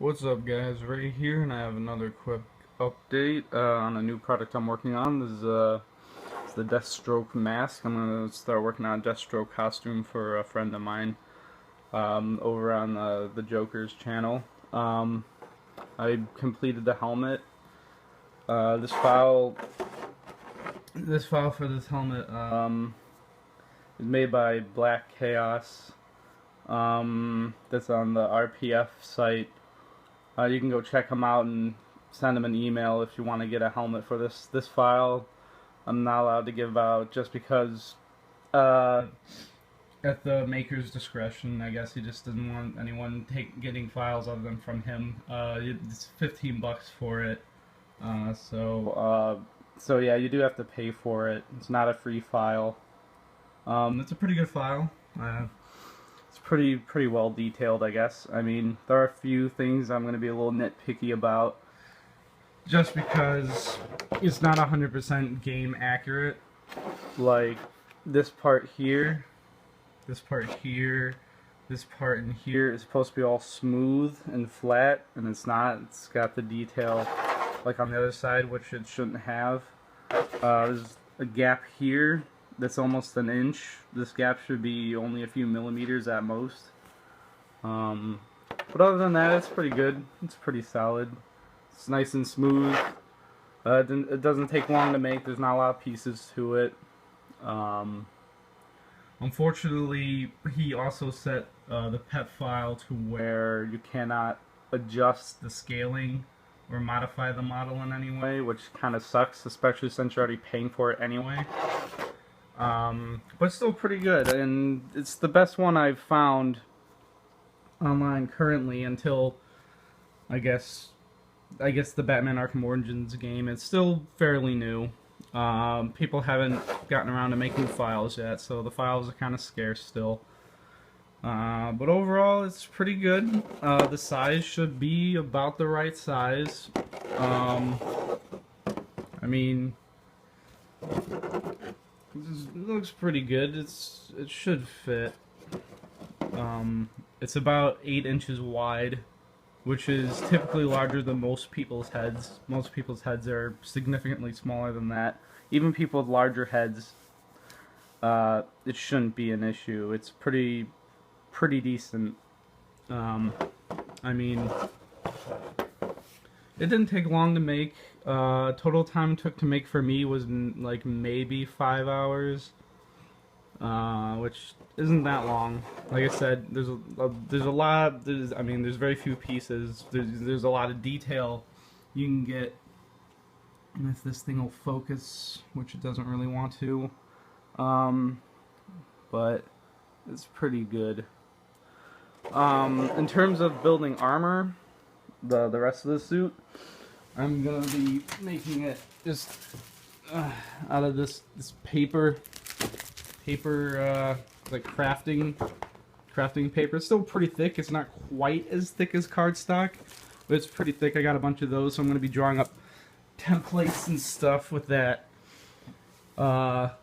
What's up, guys? Ray here, and I have another quick update on a new product I'm working on. This is it's the Deathstroke mask. I'm gonna start working on a Deathstroke costume for a friend of mine over on the Joker's channel. I completed the helmet. This file for this helmet is made by Black Chaos. That's on the RPF site. You can go check them out and send them an email if you want to get a helmet for this file. I'm not allowed to give out just because at the maker's discretion. I guess he just doesn't want anyone getting files other than from him. It's $15 for it. So yeah, you do have to pay for it. It's not a free file. It's a pretty good file. It's pretty well detailed, I guess. I mean, there are a few things I'm going to be a little nitpicky about, just because it's not 100% game accurate. Like this part here, this part here, this part in here is supposed to be all smooth and flat, and it's not. It's got the detail like on the other side, which it shouldn't have. There's a gap here that's almost an inch. This gap should be only a few millimeters at most. But other than that, it's pretty good. It's pretty solid. It's nice and smooth. It doesn't take long to make. There's not a lot of pieces to it. Unfortunately, he also set the PET file to where you cannot adjust the scaling or modify the model in any way, which kind of sucks, especially since you're already paying for it anyway. But still pretty good, and it's the best one I've found online currently until I guess the Batman Arkham Origins game. It's still fairly new. People haven't gotten around to making files yet, so the files are kind of scarce still. But overall, it's pretty good. The size should be about the right size. I mean, it looks pretty good. It should fit. It's about 8 inches wide, which is typically larger than most people's heads. Most people's heads are significantly smaller than that. Even people with larger heads, it shouldn't be an issue. It's pretty decent. I mean, it didn't take long to make. Total time it took to make for me was like maybe 5 hours, which isn't that long. Like I said, there's a lot. There's very few pieces. There's a lot of detail you can get, and if this thing will focus, which it doesn't really want to, but it's pretty good. In terms of building armor, the rest of the suit, I'm gonna be making it just out of this paper like crafting paper. It's still pretty thick. It's not quite as thick as cardstock, but it's pretty thick. I got a bunch of those, so I'm gonna be drawing up templates and stuff with that,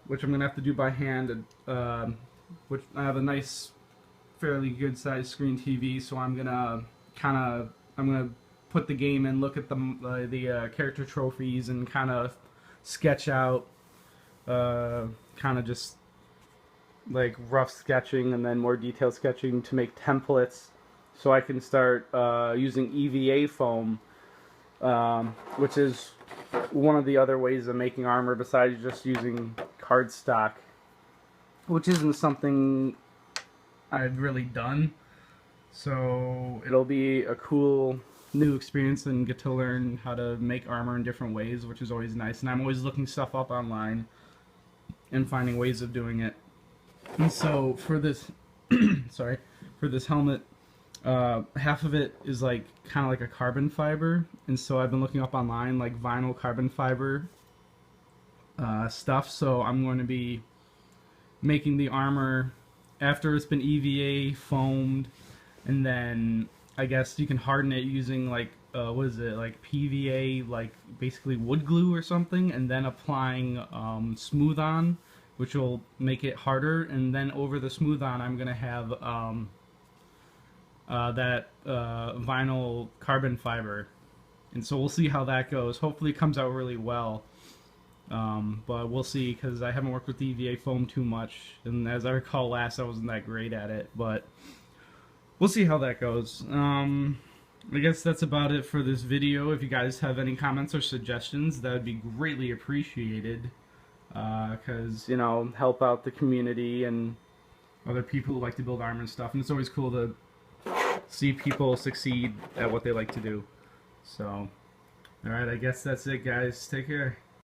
which I'm gonna have to do by hand. Which I have a nice, fairly good sized screen TV, so I'm gonna put the game in, look at the character trophies, and kind of sketch out, kind of just like rough sketching and then more detailed sketching to make templates, so I can start using EVA foam, which is one of the other ways of making armor besides just using cardstock, which isn't something I've really done. So it'll be a cool new experience and get to learn how to make armor in different ways, which is always nice. And I'm always looking stuff up online and finding ways of doing it. And so for this, sorry, for this helmet, half of it is like kind of like a carbon fiber, and so I've been looking up online like vinyl carbon fiber stuff. So I'm going to be making the armor after it's been EVA foamed, and then I guess you can harden it using like what is it, like PVA, like basically wood glue or something, and then applying smooth on, which will make it harder. And then over the smooth on, I'm gonna have that vinyl carbon fiber. And so we'll see how that goes. Hopefully it comes out really well. But we'll see, because I haven't worked with EVA foam too much. And as I recall last, I wasn't that great at it. But we'll see how that goes. I guess that's about it for this video. If you guys have any comments or suggestions, that would be greatly appreciated. Because, you know, help out the community and other people who like to build armor and stuff. And it's always cool to see people succeed at what they like to do. So, alright, I guess that's it, guys. Take care.